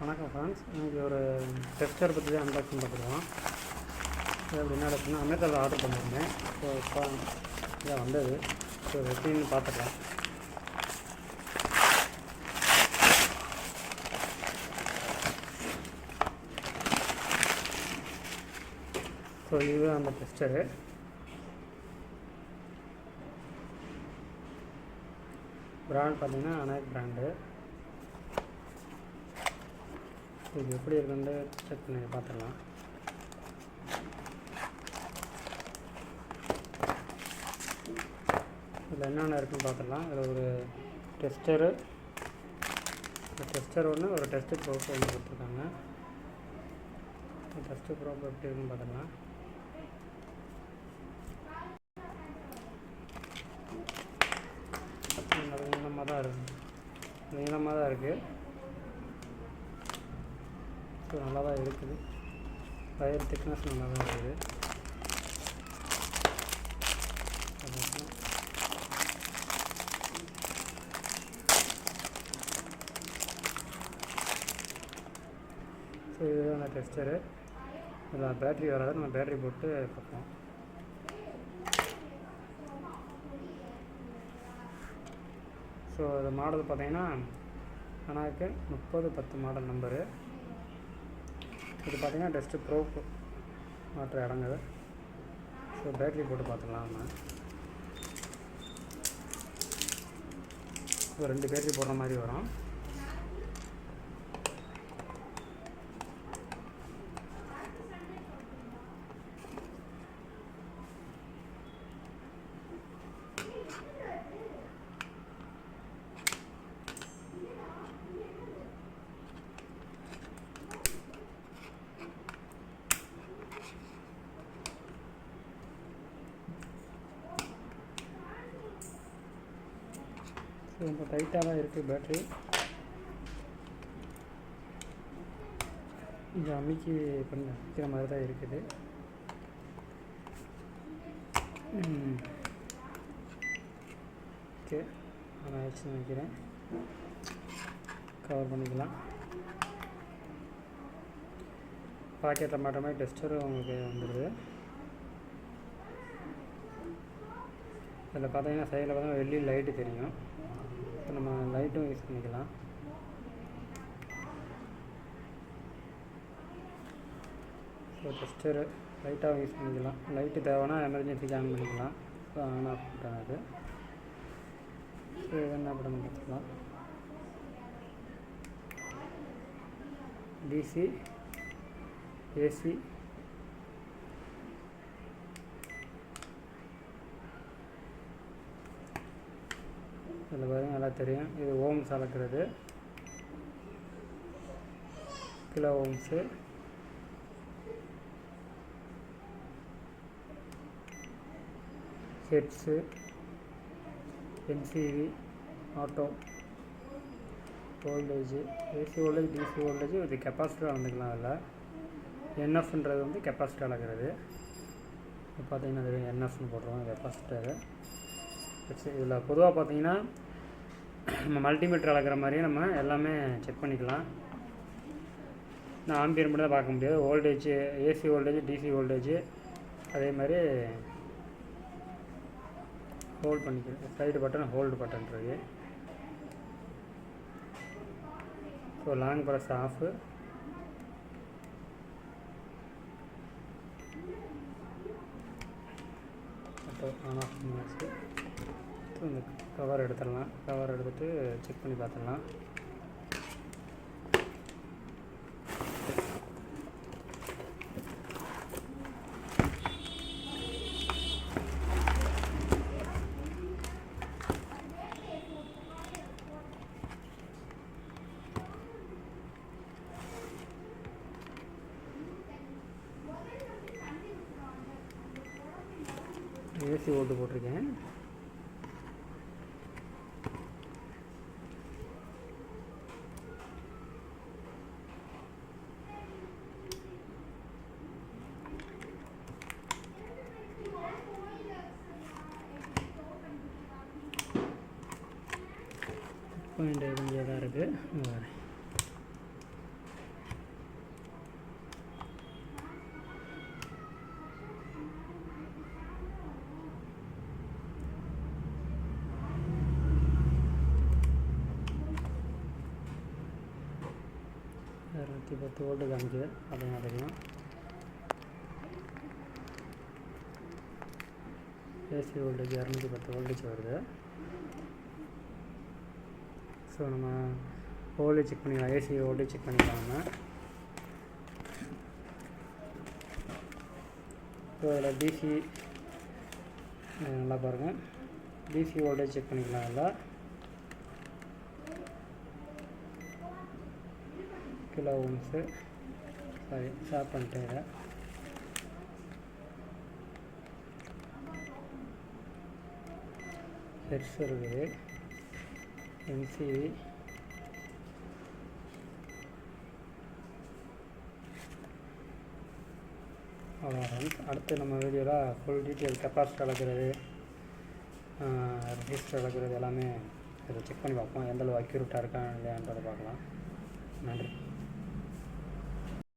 வணக்கம் ஃப்ரெண்ட்ஸ், இன்றைக்கி ஒரு டெஸ்டர் பற்றி தான் அன்பாக்சிங் பார்த்துருவோம். இது அப்படின்னா எடுத்துன்னா அமேசானில் ஆர்டர் பண்ணியிருந்தேன். ஸோ இப்போ இதான் வந்தது. ஸோ எப்படின்னு பார்த்துக்கலாம். ஸோ இதுதான் அந்த டெஸ்டரு. பிராண்ட் பார்த்திங்கன்னா அனாக் பிராண்டு. இது எப்படி இருக்குன்னு செக் பண்ணி பார்த்துடலாம். இதில் என்னென்ன இருக்குன்னு பார்த்துடலாம். இதில் ஒரு டெஸ்டர் ஒன்று, ஒரு டெஸ்ட்டு ப்ரோப் ஒன்று கொடுத்துருக்காங்க. டெஸ்ட்டு ப்ரோப் எப்படி இருக்குன்னு பார்த்துடலாம். நீளமாக தான் இருக்குது. ஸோ நல்லா தான் இருக்குது. வயர் திக்னஸ் நல்லா தான் இருக்குது. ஸோ இதுதான் அந்த டெஸ்டரு. இதில் பேட்ரி வராது. நம்ம பேட்ரி போட்டு பார்ப்போம். ஸோ இது மாடல் பார்த்திங்கன்னா அனாக்கு 3010 மாடல் நம்பரு. இது பார்த்திங்கன்னா டெஸ்ட்டு ப்ரோப் மாற்ற இடங்குது. ஸோ பேட்ரி போட்டு பார்த்துக்கலாம். நம்ம ஸோ 2 பேட்ரி போடுற மாதிரி வரும். ரொம்ப டைட்டாக தான் இருக்குது பேட்ரி. கொஞ்சம் அமைக்கி கொஞ்சம் வைக்கிற மாதிரி தான் இருக்குது. ஓகே, நான் ஆக்ஷன் வைக்கிறேன். கவர் பண்ணிக்கலாம். பாக்கெட்டில் மாட்டுற மாதிரி டெஸ்டரும் உங்களுக்கு வந்துடுது. இதில் பார்த்தீங்கன்னா சைடில் பார்த்தீங்கன்னா வெள்ளி லைட்டு தெரியும். நம்ம லைட்டும் யூஸ் பண்ணிக்கலாம். ஸோ டெஸ்டரு லைட்டாகவும் யூஸ் பண்ணிக்கலாம். லைட்டு தேவைன்னா எமர்ஜென்சிக்கு ஆன் பண்ணிக்கலாம். ஸோ ஆன் ஆஃப் பண்ணுறது. ஸோ இது என்ன படம் பார்த்துக்கலாம். டிசி, ஏசி, இதில் பாருங்கள் நல்லா தெரியும். இது ஓம்ஸ் அளக்கிறது, kilo ohms. Hertz, NCV, auto, voltage, AC voltage, DC voltage. இது கெப்பாசிட்டர் அளந்துக்கலாம். அதில் என்எஃப்ன்றது வந்து கெப்பாசிட்டர் அளக்கிறது. இப்போ பார்த்திங்கன்னா அது என்எஃப்னு போடுறோம் கெப்பாசிட்டரு. இதில் பொதுவாக பார்த்திங்கன்னா நம்ம மல்டிமீட்டர் அளக்கிற மாதிரியே நம்ம எல்லாமே செக் பண்ணிக்கலாம். நான் ஆம்பியர் மட்டும் தான் பார்க்க முடியாது. Voltage, AC voltage, DC voltage, அதே மாதிரி ஹோல்ட் பண்ணிக்கிறேன். சைடு பட்டன், ஹோல்டு பட்டன் இருக்குது. So long press off, on off பண்ணியாச்சு. இந்த கவர் எடுத்துடலாம். கவர் எடுத்துகிட்டு செக் பண்ணி பார்த்துடலாம். ஏசி ஓட்டு போட்டிருக்கேன். பாயிண்ட் கொஞ்சம் தான் இருக்குது. 210 வோல்ட்டு காமிக்குது, அதையும் தெரியும். ஏசி வோல்டேஜ் 210 வோல்டேஜ் வருது. ஸோ நம்ம வோல்டேஜ் செக் பண்ணிக்கலாம், ஏசி வோல்டேஜ் செக் பண்ணிக்கலாம் நம்ம. ஸோ அதில் டிசி நல்லா பாருங்கள், டிசி வோல்டேஜ் செக் பண்ணிக்கலாம். அதில் கிலோ ஓம்ஸு, சாரி ஸ்டாப் பண்ணிட்டேன். இதை ஹெர்ட்ஸ் இருக்குது, எம்சிவி, அவ்வளோதான். அடுத்து நம்ம வீடியோவில் ஃபுல் டீட்டெயில் கெப்பாசிட்டி அளக்கிறது, ரெசிஸ்டர் அளக்கிறது எல்லாமே இதை செக் பண்ணி பார்ப்போம், எந்தளவு அக்யூரேட்டாக இருக்கா இல்லையான்றதை பார்க்கலாம். நன்றி.